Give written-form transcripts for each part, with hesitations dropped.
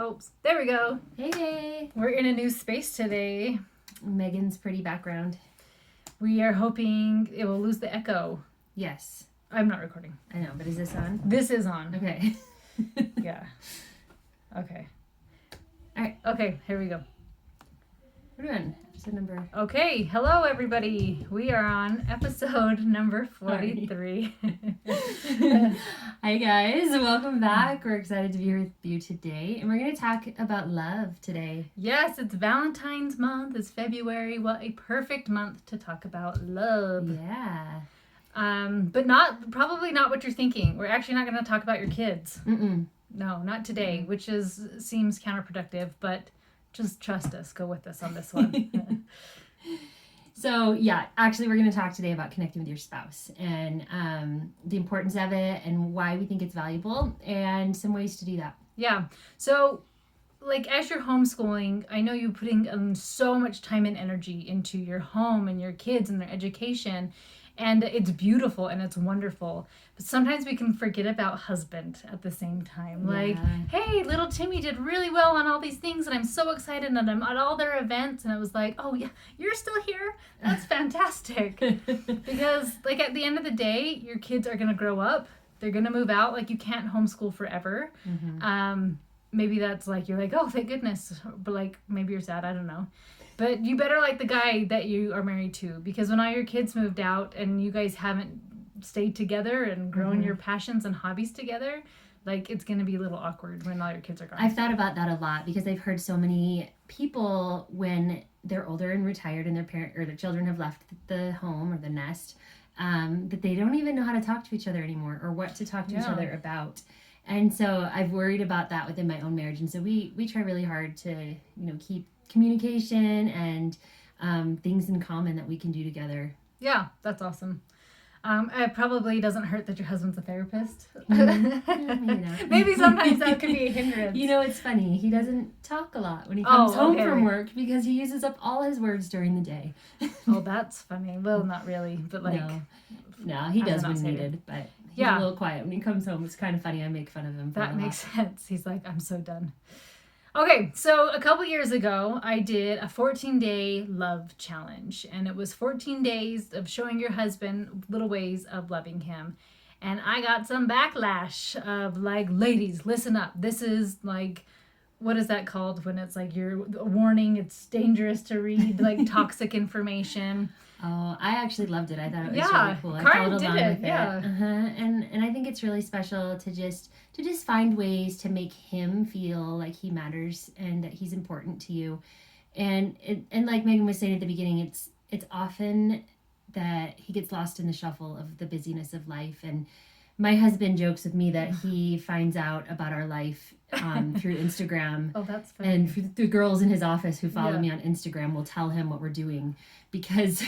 Oops. There we go. Hey. We're in a new space today. Megan's pretty background. We are hoping it will lose the echo. Yes. I'm not recording. I know, but is this on? This is on. Okay. Yeah. Okay. All right. Okay, here we go. We're doing episode number... Okay, hello everybody. We are on episode number 43. Hi guys, welcome back. We're excited to be here with you today. And we're going to talk about love today. Yes, it's Valentine's month. It's February. What a perfect month to talk about love. Yeah. But probably not what you're thinking. We're actually not going to talk about your kids. Mm-mm. No, not today, which seems counterproductive, but just trust us. Go with us on this one. So, yeah, actually, we're going to talk today about connecting with your spouse and the importance of it and why we think it's valuable and some ways to do that. Yeah. So, as you're homeschooling, I know you're putting so much time and energy into your home and your kids and their education. And it's beautiful and it's wonderful. But sometimes we can forget about husband at the same time. Hey, little Timmy did really well on all these things and I'm so excited and I'm at all their events. And I was like, oh yeah, you're still here? That's fantastic. Because at the end of the day, your kids are going to grow up. They're going to move out. You can't homeschool forever. Mm-hmm. Maybe that's you're like, oh, thank goodness. But maybe you're sad. I don't know. But you better like the guy that you are married to, because when all your kids moved out and you guys haven't stayed together and grown your passions and hobbies together, it's going to be a little awkward when all your kids are gone. I've thought about that a lot because I've heard so many people when they're older and retired and their children have left the home or the nest, that they don't even know how to talk to each other anymore or what to talk to each other about. And so I've worried about that within my own marriage. And so we try really hard to, keep communication and things in common that we can do together. Yeah, that's awesome. It probably doesn't hurt that your husband's a therapist. Maybe sometimes that could be a hindrance. It's funny. He doesn't talk a lot when he comes home from work because he uses up all his words during the day. Oh, that's funny. Well, not really, but No, he does when needed, but he's a little quiet when he comes home. It's kind of funny. I make fun of him. That makes sense. He's like, I'm so done. Okay, so a couple years ago, I did a 14-day love challenge, and it was 14 days of showing your husband little ways of loving him. And I got some backlash of ladies, listen up. This is what is that called when it's you're a warning, it's dangerous to read, toxic information. Oh, I actually loved it. I thought it was really cool. I followed along with it. And I think it's really special to just find ways to make him feel like he matters and that he's important to you. And like Megan was saying at the beginning, it's often that he gets lost in the shuffle of the busyness of life. And my husband jokes with me that he finds out about our life through Instagram. Oh, that's funny. And the girls in his office who follow me on Instagram will tell him what we're doing because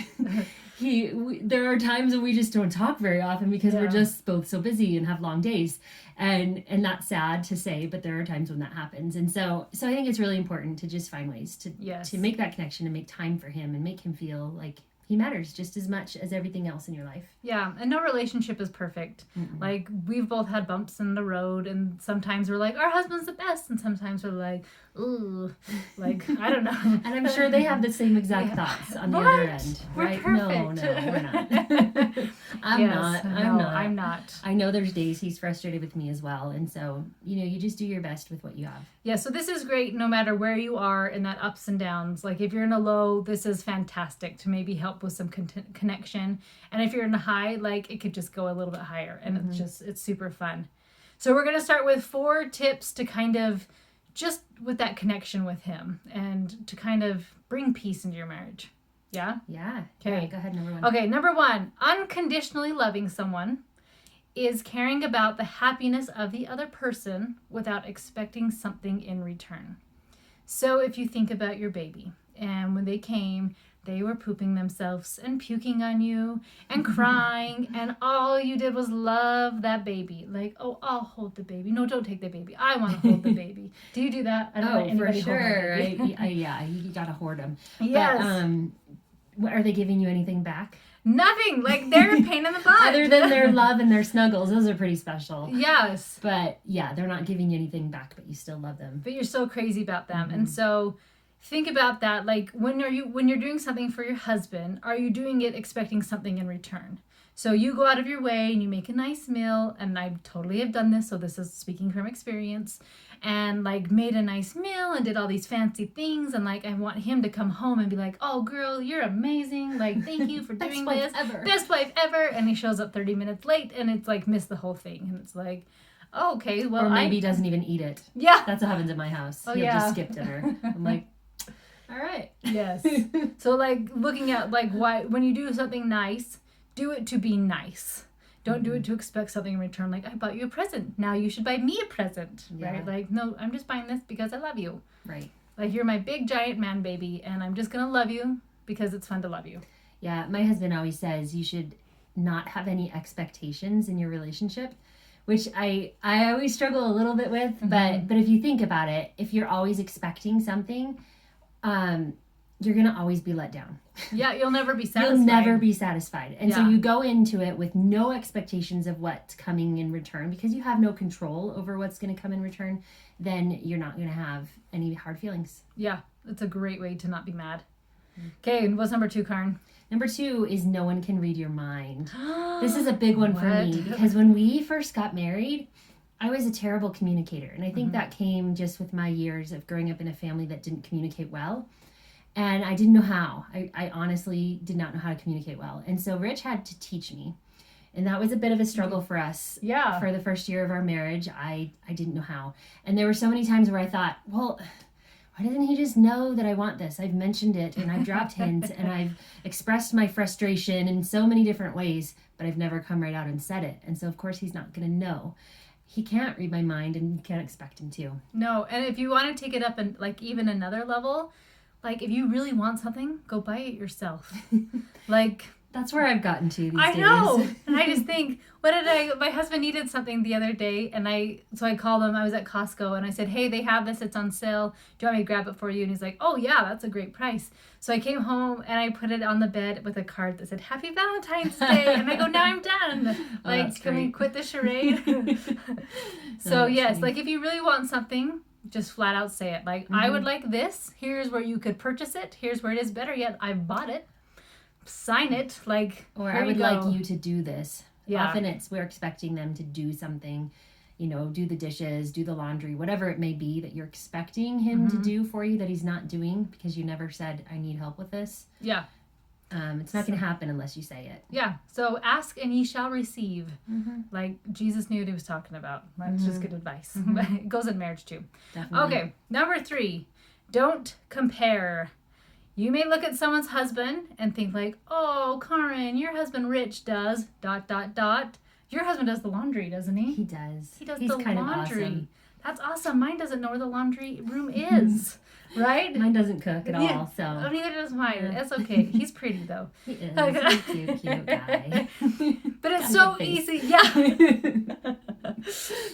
there are times when we just don't talk very often because we're just both so busy and have long days. And that's sad to say, but there are times when that happens. And so I think it's really important to just find ways to make that connection and make time for him and make him feel like he matters just as much as everything else in your life. Yeah, and no relationship is perfect. Mm-mm. We've both had bumps in the road, and sometimes we're our husband's the best, and sometimes we're ooh, I don't know. And I'm sure they have the same exact thoughts on the other end, right? We're perfect. No, we're not. I'm not. I know there's days he's frustrated with me as well, and so, you just do your best with what you have. Yeah, so this is great no matter where you are in that ups and downs. If you're in a low, this is fantastic to maybe help with some connection. And if you're in a high, it could just go a little bit higher. And it's super fun. So we're going to start with 4 tips to kind of just with that connection with him and to kind of bring peace into your marriage. Yeah? Yeah. Okay. Yeah, go ahead, number 1. Okay, number 1, unconditionally loving someone is caring about the happiness of the other person without expecting something in return. So if you think about your baby, and when they came, they were pooping themselves and puking on you and crying, and all you did was love that baby. Oh, I'll hold the baby. No, don't take the baby. I want to hold the baby. Do you do that? I don't let anybody for sure. Hold my baby. Yeah, you gotta hoard them. Yes. But, are they giving you anything back? Nothing. Like, they're a pain in the butt. Other than their love and their snuggles. Those are pretty special. Yes. But yeah, they're not giving you anything back, but you still love them. But you're so crazy about them. And so think about that. Like, when you're doing something for your husband, are you doing it expecting something in return? So you go out of your way and you make a nice meal, and I totally have done this, so this is speaking from experience, and like made a nice meal and did all these fancy things, and like I want him to come home and be like, oh girl, you're amazing, like thank you for doing this. Best wife ever. And he shows up 30 minutes late and it's like missed the whole thing, and it's like, oh, okay, well, or maybe he doesn't even eat it. Yeah, that's what happens at my house. Oh, He'll yeah. just skip dinner. I'm like, all right. Yes. So like looking at like why when you do something nice, do it to be nice. Don't do it to expect something in return. Like, I bought you a present. Now you should buy me a present, right? Like, no, I'm just buying this because I love you. Right. Like, you're my big, giant man baby, and I'm just going to love you because it's fun to love you. Yeah, my husband always says you should not have any expectations in your relationship, which I always struggle a little bit with. But if you think about it, if you're always expecting something, you're going to always be let down. Yeah, you'll never be satisfied. You'll never be satisfied. And so you go into it with no expectations of what's coming in return because you have no control over what's going to come in return. Then you're not going to have any hard feelings. Yeah, it's a great way to not be mad. Okay, what's number 2, Karen? Number 2 is no one can read your mind. This is a big one for me because when we first got married, I was a terrible communicator. And I think that came just with my years of growing up in a family that didn't communicate well. And I didn't know how. I honestly did not know how to communicate well. And so Rich had to teach me. And that was a bit of a struggle for us. Yeah. For the first year of our marriage, I didn't know how. And there were so many times where I thought, well, why doesn't he just know that I want this? I've mentioned it and I've dropped hints and I've expressed my frustration in so many different ways, but I've never come right out and said it. And so, of course, he's not going to know. He can't read my mind and you can't expect him to. No. And if you want to take it up and like even another level, like, if you really want something, go buy it yourself. Like... That's where I've gotten to these days. I know. And I just think, my husband needed something the other day, and so I called him. I was at Costco, and I said, hey, they have this. It's on sale. Do you want me to grab it for you? And he's like, oh, yeah, that's a great price. So I came home, and I put it on the bed with a card that said, Happy Valentine's Day. And I go, now I'm done. Like, can we quit the charade? So, yes, funny. Like, if you really want something... just flat out say it. Like, I would like this. Here's where you could purchase it. Here's where it is. Better yet, I bought it. Sign it. Like, or I would like you to do this. Yeah. Often we're expecting them to do something, do the dishes, do the laundry, whatever it may be that you're expecting him to do for you that he's not doing because you never said, I need help with this. Yeah. It's not going to happen unless you say it. Yeah. So ask and ye shall receive. Like Jesus knew what he was talking about. That's just good advice. It goes in marriage too. Definitely. Okay. Number 3, don't compare. You may look at someone's husband and think like, oh, Karen, your husband Rich does ... Your husband does the laundry, doesn't he? He does. He's the kind laundry. Of awesome. That's awesome. Mine doesn't know where the laundry room is. Right? Mine doesn't cook at all, so. Oh, neither does mine. Yeah. That's okay. He's pretty, though. He is. He's a cute guy. But it's so easy. Yeah.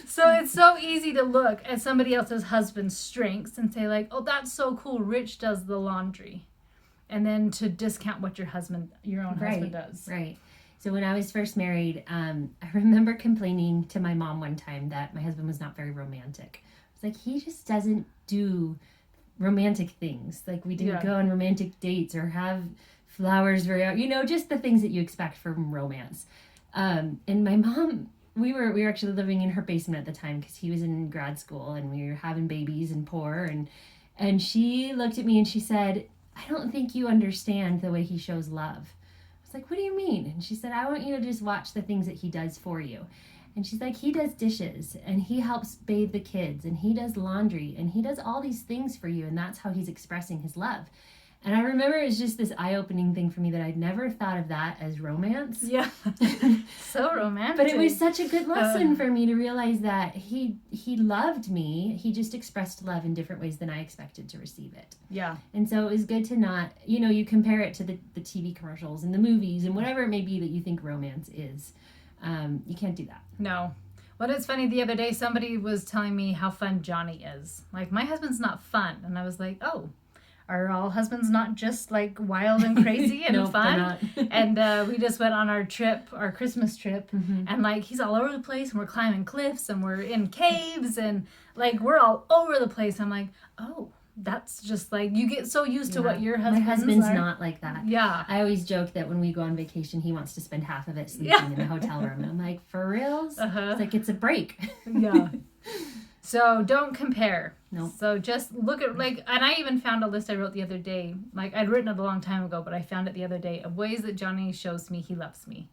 So it's so easy to look at somebody else's husband's strengths and say, like, oh, that's so cool. Rich does the laundry. And then to discount what your own husband does. Right. So when I was first married, I remember complaining to my mom one time that my husband was not very romantic. I was like, he just doesn't do romantic things. Like, we didn't go on romantic dates or have flowers just the things that you expect from romance. And my mom, we were actually living in her basement at the time because he was in grad school and we were having babies and poor. And she looked at me and she said, I don't think you understand the way he shows love. I was like, what do you mean? And she said, I want you to just watch the things that he does for you. And she's like, he does dishes and he helps bathe the kids and he does laundry and he does all these things for you. And that's how he's expressing his love. And I remember it was just this eye-opening thing for me that I'd never thought of that as romance. Yeah. So romantic. But it was such a good lesson for me to realize that he loved me. He just expressed love in different ways than I expected to receive it. Yeah. And so it was good to not, you compare it to the TV commercials and the movies and whatever it may be that you think romance is. You can't do that. No. Well, it's funny, the other day somebody was telling me how fun Johnny is. Like, my husband's not fun. And I was like, oh, Are all husbands not just like wild and crazy and nope, fun? And we just went on our Christmas trip, mm-hmm. and like he's all over the place, and we're climbing cliffs, and we're in caves, and like we're all over the place. I'm like, oh, that's just like you get so used to what your husband's are. Not like that. Yeah. I always joke that when we go on vacation, he wants to spend half of it sleeping in the hotel room. And I'm like, for reals? It's like, it's a break. Yeah. So don't compare. No. Nope. So just look at like, and I even found a list I wrote the other day. Like I'd written it a long time ago, but I found it the other day of ways that Johnny shows me he loves me.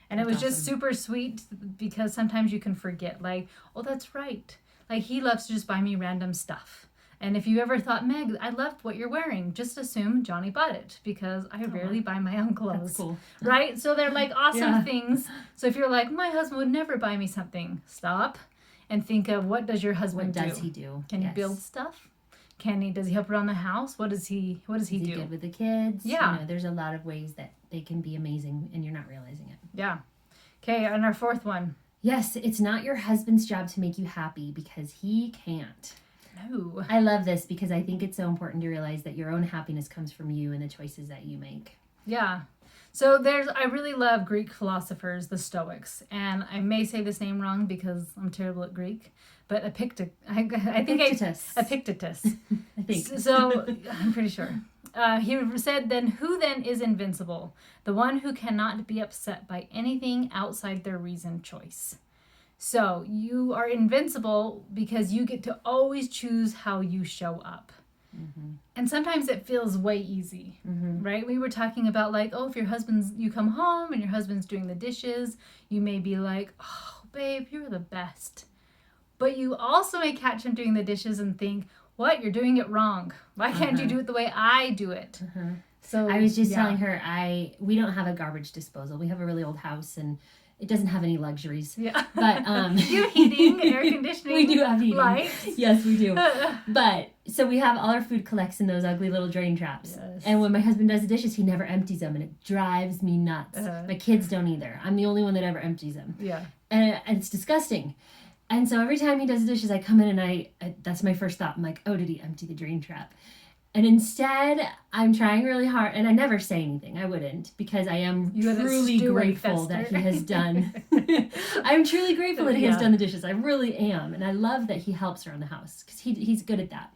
And that's it was awesome. Just super sweet because sometimes you can forget like, oh, that's right. Like he loves to just buy me random stuff. And if you ever thought, Meg, I loved what you're wearing, just assume Johnny bought it because I rarely buy my own clothes. That's cool. Right? So they're like awesome things. So if you're like, my husband would never buy me something, stop and think of what does your husband do? What does he do? Can he build stuff? Does he help around the house? What does he do? Is he good with the kids? Yeah. You know, there's a lot of ways that they can be amazing and you're not realizing it. Yeah. Okay, and our fourth one. Yes, it's not your husband's job to make you happy because he can't. No. I love this because I think it's so important to realize that your own happiness comes from you and the choices that you make. Yeah. So I really love Greek philosophers, the Stoics, and I may say this name wrong because I'm terrible at Greek, but Epictetus. I think. So I'm pretty sure. He said, who then is invincible? The one who cannot be upset by anything outside their reasoned choice. So you are invincible because you get to always choose how you show up. Mm-hmm. And sometimes it feels way easy, right? We were talking about like, oh, if you come home and your husband's doing the dishes, you may be like, oh, babe, you're the best. But you also may catch him doing the dishes and think, what? You're doing it wrong. Why can't you do it the way I do it? So I was just telling her, we don't have a garbage disposal. We have a really old house and it doesn't have any luxuries. Yeah. But you have heating, air conditioning. We do have heating. Lights. Yes, we do. But so we have all our food collects in those ugly little drain traps. Yes. And when my husband does the dishes, he never empties them and it drives me nuts. My kids don't either. I'm the only one that ever empties them. Yeah. And it's disgusting. And so every time he does the dishes, I come in and that's my first thought. I'm like, oh, did he empty the drain trap? And instead, I'm trying really hard, and I never say anything. I wouldn't, because I am truly grateful that he has done. I'm truly grateful that he has done the dishes. I really am, and I love that he helps around the house because he's good at that.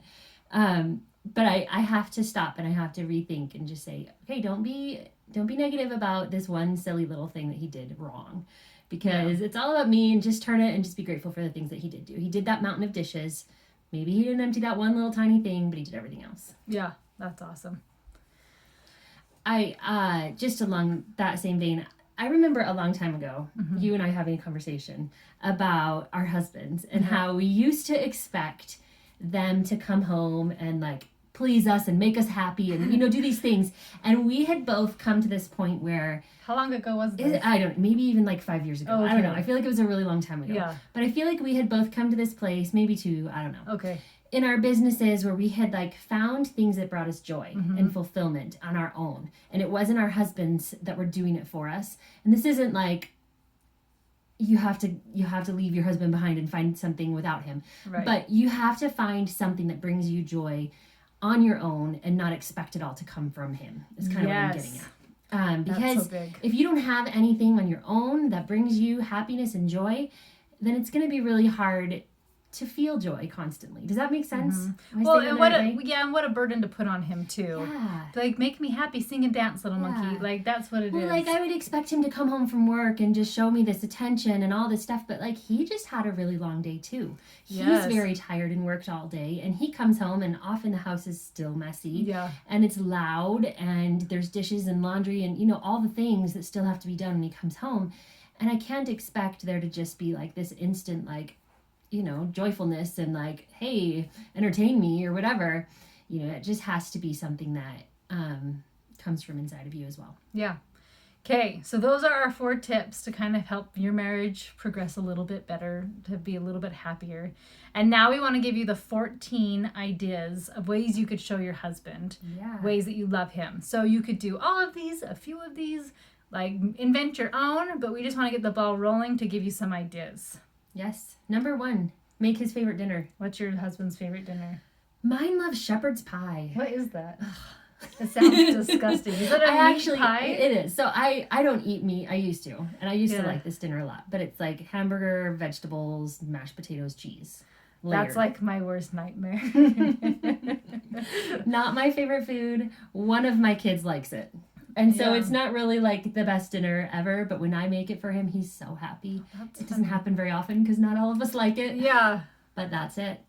But I have to stop and I have to rethink and just say, okay, don't be negative about this one silly little thing that he did wrong, because it's all about me, and just turn it and just be grateful for the things that he did do. He did that mountain of dishes. Maybe he didn't empty that one little tiny thing, but he did everything else. Yeah, that's awesome. I just along that same vein, I remember a long time ago, you and I having a conversation about our husbands and how we used to expect them to come home and like please us and make us happy and, do these things. And we had both come to this point where... How long ago was this? I don't know, maybe even like 5 years ago. Oh, okay. I don't know. I feel like it was a really long time ago. Yeah. But I feel like we had both come to this place, maybe 2, I don't know. Okay. In our businesses where we had like found things that brought us joy and fulfillment on our own. And it wasn't our husbands that were doing it for us. And this isn't like you have to leave your husband behind and find something without him. Right. But you have to find something that brings you joy on your own and not expect it all to come from him. Is kind of what I'm getting at. Because if you don't have anything on your own that brings you happiness and joy, then it's going to be really hard to feel joy constantly. Does that make sense? Well, and what a burden to put on him too. Yeah. Like, make me happy, sing and dance, little monkey. Like, that's what it is. Like, I would expect him to come home from work and just show me this attention and all this stuff, but like, he just had a really long day too. He's very tired and worked all day, and he comes home and often the house is still messy. Yeah. And it's loud, and there's dishes and laundry and, all the things that still have to be done when he comes home. And I can't expect there to just be like this instant, like, joyfulness and like, hey, entertain me or whatever. It just has to be something that comes from inside of you as well. Yeah. Okay, so those are our 4 tips to kind of help your marriage progress a little bit better, to be a little bit happier. And now we want to give you the 14 ideas of ways you could show your husband, ways that you love him. So you could do all of these, a few of these, like invent your own, but we just want to get the ball rolling to give you some ideas. Yes. Number 1, make his favorite dinner. What's your husband's favorite dinner? Mine loves shepherd's pie. What is that? It sounds disgusting. Is it a meat pie? It is. So I don't eat meat. I used to. And I used to like this dinner a lot. But it's like hamburger, vegetables, mashed potatoes, cheese. Layered. That's like my worst nightmare. Not my favorite food. One of my kids likes it. And so it's not really like the best dinner ever, but when I make it for him, he's so happy. It doesn't happen very often because not all of us like it. Yeah. But that's it.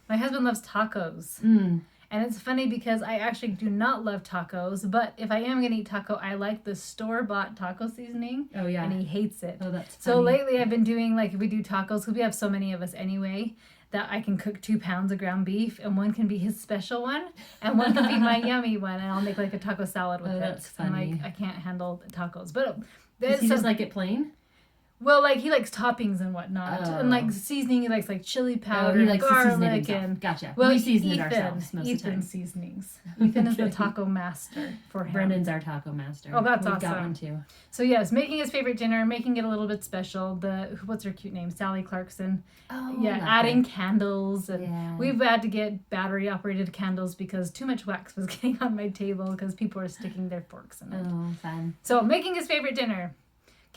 My husband loves tacos. And it's funny because I actually do not love tacos, but if I am going to eat taco, I like the store-bought taco seasoning. Oh, yeah. And he hates it. Oh, that's funny. So lately I've been doing, like, if we do tacos, because we have so many of us anyway, that I can cook 2 pounds of ground beef, and one can be his special one, and one can be my yummy one, and I'll make like a taco salad with it. That's funny. And I can't handle tacos, but does he just like it plain? Well, like he likes toppings and whatnot, and like seasoning. He likes like chili powder, he likes garlic, and gotcha. Well, we season it ourselves most of the time. Seasonings. Ethan is the taco master for him. Brendan's our taco master. Oh, that's awesome. We've got one too. So yes, making his favorite dinner, making it a little bit special. What's her cute name? Sally Clarkson. Oh, yeah, adding candles, and we've had to get battery operated candles because too much wax was getting on my table because people were sticking their forks in it. Oh, fun. So making his favorite dinner.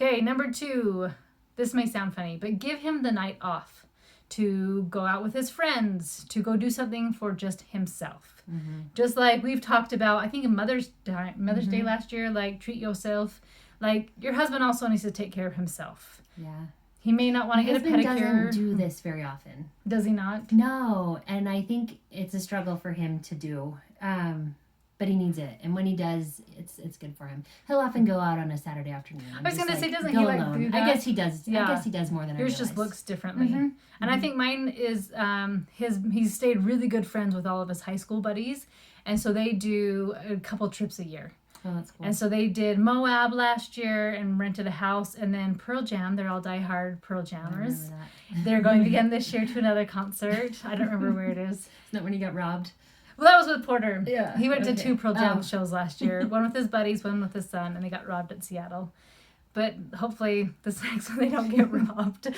Okay, number 2. This may sound funny, but give him the night off to go out with his friends, to go do something for just himself. Just like we've talked about, I think in Mother's Day last year, like treat yourself. Like your husband also needs to take care of himself. Yeah. He may not want to get a pedicure. Doesn't do this very often. Does he not? No, and I think it's a struggle for him to do. But he needs it, and when he does, it's good for him. He'll often go out on a Saturday afternoon. I was gonna say, doesn't he like do that? I guess he does. Yeah. I guess he does more than I realize. Yours just looks differently, and I think mine is he's stayed really good friends with all of his high school buddies, and so they do a couple trips a year. Oh, that's cool. And so they did Moab last year and rented a house, and then Pearl Jam. They're all diehard Pearl Jammers. They're going again this year to another concert. I don't remember where it is. Isn't that when he got robbed? Well, that was with Porter. Yeah. He went to 2 Pearl Jam shows last year. One with his buddies, one with his son, and they got robbed at Seattle. But hopefully this next one they don't get robbed.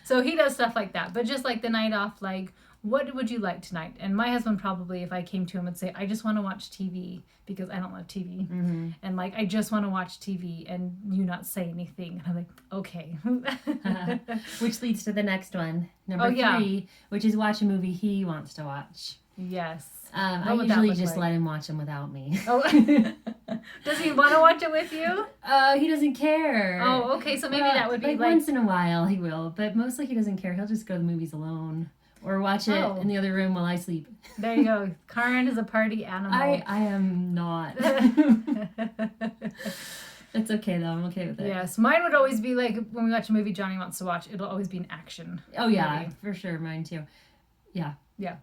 So he does stuff like that. But just like the night off, like, what would you like tonight? And my husband probably, if I came to him, would say, I just want to watch TV because I don't love TV. And like, I just want to watch TV and you not say anything. And I'm like, okay. Which leads to the next one. Number 3, which is watch a movie he wants to watch. Yes. I usually just let him watch them without me. Oh, does he want to watch it with you? He doesn't care. Oh, okay. So maybe that would be like once in a while he will, but mostly he doesn't care. He'll just go to the movies alone or watch it in the other room while I sleep. There you go. Karin is a party animal. I am not. It's okay though. I'm okay with it. Yes, mine would always be like when we watch a movie Johnny wants to watch. It'll always be an action. Oh yeah, movie. For sure. Mine too. Yeah. Yeah.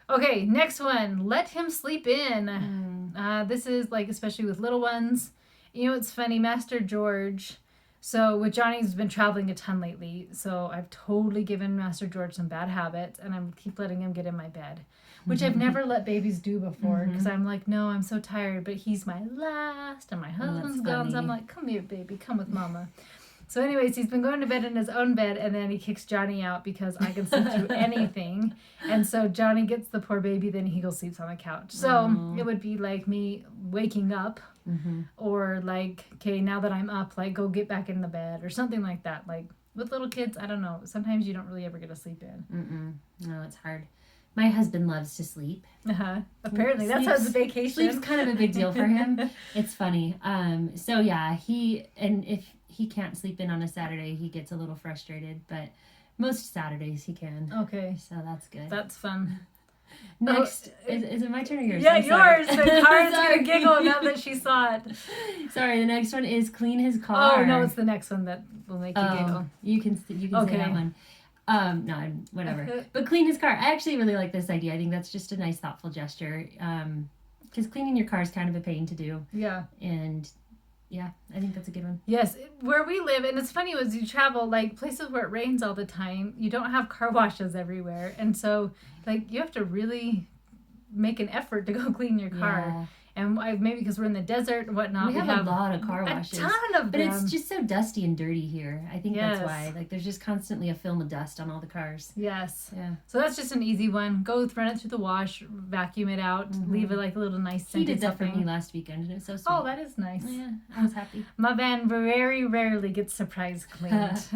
Okay, next one. Let him sleep in. This is like, especially with little ones. You know, it's funny, Master George. So with Johnny's been traveling a ton lately. So I've totally given Master George some bad habits, and I keep letting him get in my bed, which I've never let babies do before because I'm like, no, I'm so tired. But he's my last, and my husband's gone. So I'm like, come here, baby, come with mama. So anyways, he's been going to bed in his own bed, and then he kicks Johnny out because I can sleep through anything. And so Johnny gets the poor baby, then he goes sleeps on the couch. So it would be like me waking up or like, okay, now that I'm up, like go get back in the bed or something like that. Like with little kids, I don't know. Sometimes you don't really ever get to sleep in. No, it's hard. My husband loves to sleep. Apparently, that's how it's a vacation. Sleep's kind of a big deal for him. It's funny. So yeah, if he can't sleep in on a Saturday, he gets a little frustrated, but most Saturdays he can. Okay. So that's good. That's fun. Next, is it my turn or yours? Yeah, yours. So Karen's going to giggle now that she saw it. Sorry, the next one is clean his car. Oh, no, it's the next one that will make you giggle. You can say that one. No, whatever. But clean his car. I actually really like this idea. I think that's just a nice, thoughtful gesture. Because cleaning your car is kind of a pain to do. Yeah. And yeah, I think that's a good one. Yes, where we live, and it's funny as you travel, like places where it rains all the time, you don't have car washes everywhere. And so, like, you have to really make an effort to go clean your car. And maybe because we're in the desert and whatnot, we have a lot of car washes. A ton of them. But it's just so dusty and dirty here. I think that's why. Like, there's just constantly a film of dust on all the cars. Yes. Yeah. So that's just an easy one. Run it through the wash, vacuum it out, leave it like a little nice scent. He did that for me last weekend, and it was so sweet. Oh, that is nice. Yeah, I was happy. My van very rarely gets surprise cleaned.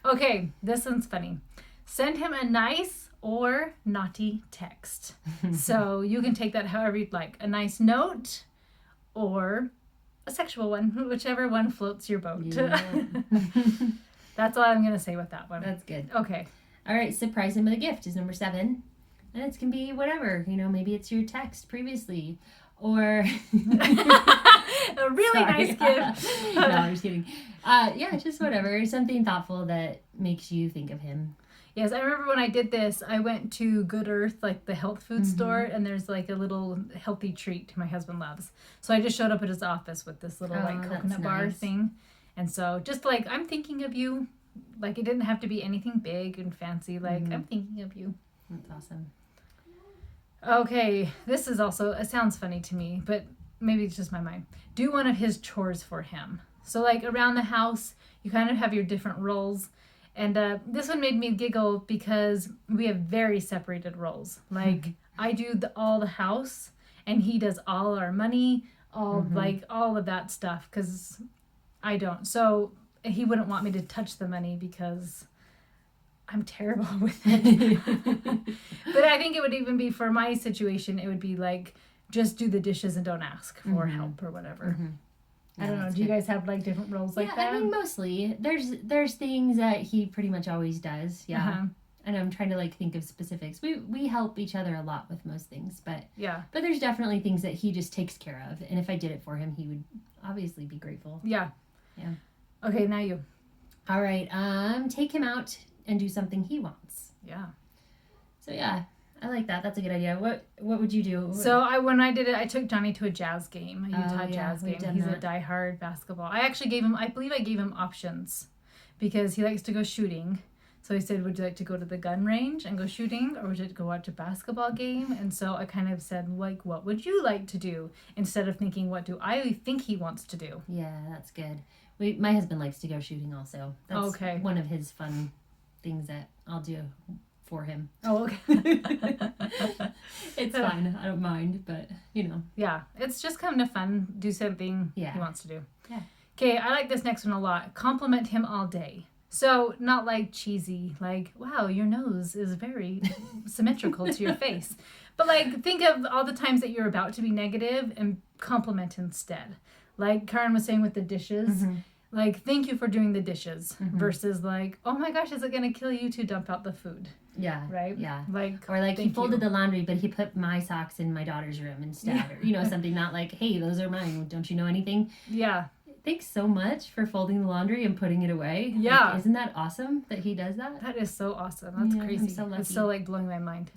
Okay, this one's funny. Send him a nice or naughty text. So you can take that however you'd like. A nice note or a sexual one, whichever one floats your boat. Yeah. That's all I'm going to say with that one. That's good. Okay. All right, surprise him with a gift is number 7. And it can be whatever. Maybe it's your text previously. Or a really nice gift. No, I'm just kidding. Yeah, just whatever. Something thoughtful that makes you think of him. Yes, I remember when I did this, I went to Good Earth, like the health food store, and there's like a little healthy treat my husband loves. So I just showed up at his office with this little coconut bar thing. And so just like, I'm thinking of you. Like, it didn't have to be anything big and fancy. Like, I'm thinking of you. That's awesome. Okay, this is also, it sounds funny to me, but maybe it's just my mind. Do one of his chores for him. So like around the house, you kind of have your different roles. And this one made me giggle because we have very separated roles. Like, I do all the house, and he does all our money, all of that stuff, because I don't. So he wouldn't want me to touch the money because I'm terrible with it. But I think it would even be, for my situation, it would be like, just do the dishes and don't ask for help or whatever. Yeah, I don't know. Do you guys have like different roles like that? I mean, mostly. There's things that he pretty much always does. Yeah. And I'm trying to like think of specifics. We help each other a lot with most things, but there's definitely things that he just takes care of. And if I did it for him, he would obviously be grateful. Yeah. Yeah. Okay, now you. All right. Take him out and do something he wants. Yeah. So yeah. I like that. That's a good idea. What would you do? So when I did it, I took Johnny to a jazz game, a Utah jazz game. He's a diehard basketball. I believe I gave him options because he likes to go shooting. So he said, would you like to go to the gun range and go shooting, or would you like to go watch a basketball game? And so I kind of said, like, what would you like to do? Instead of thinking, what do I think he wants to do? Yeah, that's good. My husband likes to go shooting also. That's one of his fun things that I'll do for him. Oh, okay. It's fine. I don't mind, but Yeah, it's just kind of fun. Do something he wants to do. Yeah. Okay, I like this next one a lot. Compliment him all day. So not like cheesy, like, wow, your nose is very symmetrical to your face. But like, think of all the times that you're about to be negative and compliment instead. Like Karen was saying with the dishes. Like, thank you for doing the dishes versus like, oh my gosh, is it going to kill you to dump out the food? Yeah. Right? Yeah. Or like he folded the laundry, but he put my socks in my daughter's room instead. Or, something not like, hey, those are mine. Don't you know anything? Yeah. Thanks so much for folding the laundry and putting it away. Yeah. Like, isn't that awesome that he does that? That is so awesome. That's crazy. I'm so lucky. It's so like blowing my mind.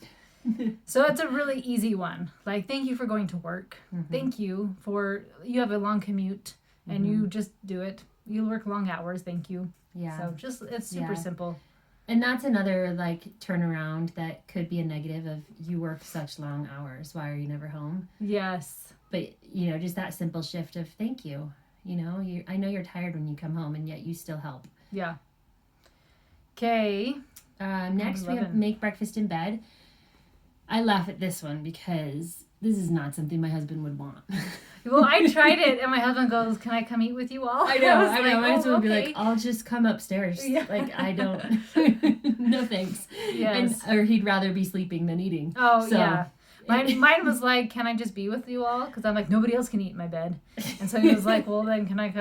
So it's a really easy one. Like, thank you for going to work. Thank you you have a long commute and you just do it. You work long hours. Thank you. Yeah. So it's super simple. And that's another like turnaround that could be a negative of you work such long hours. Why are you never home? Yes. But, just that simple shift of thank you. I know you're tired when you come home and yet you still help. Yeah. Okay. Next we have make breakfast in bed. I laugh at this one because this is not something my husband would want. Well, I tried it, and my husband goes, can I come eat with you all? I know. My husband would be like, I'll just come upstairs. Yeah. Like, I don't. No thanks. Yes. Or he'd rather be sleeping than eating. Oh, so, yeah. Mine was like, can I just be with you all? Because I'm like, nobody else can eat in my bed. And so he was like, well, then can I come?